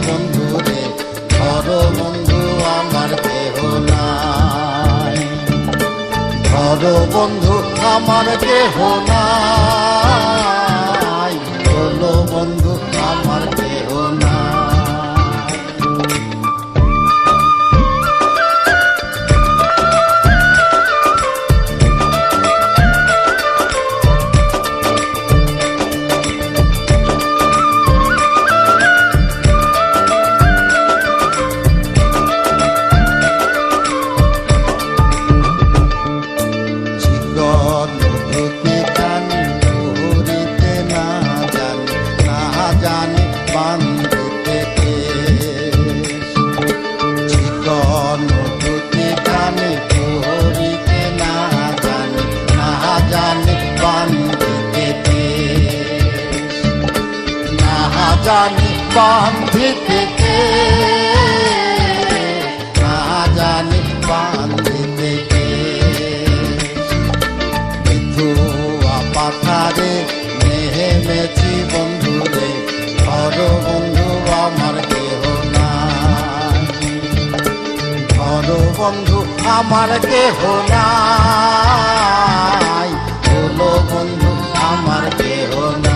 বন্ধু রে, ধরো বন্ধু আমার কেহ নাই। ধরো বন্ধু আমার কেহ নাই, বলো বন্ধু আমার কেহ নাই। জানি বান্ধিতে কে, না জানি বান্ধিতে কে। বিধুয়া পাথারে নেমেছি বন্ধু রে, ধরো বন্ধু আমার কেহ নাই। ধরো বন্ধু আমার কেহ নাই, বলো বন্ধু আমার কেহ নাই।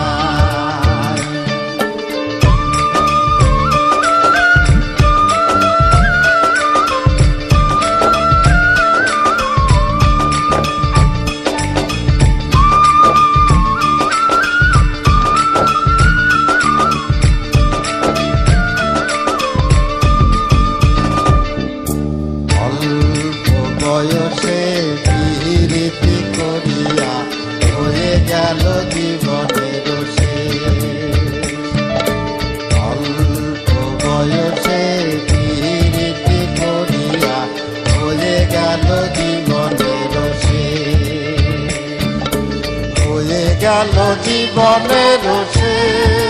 বয়সে প্রীতি করিয়া হয়ে গেল জীবনের শেষ। অল্প বয়সে প্রীতি করিয়া হয়ে গেল জীবনের শেষ, হয়ে গেল জীবনের শেষ।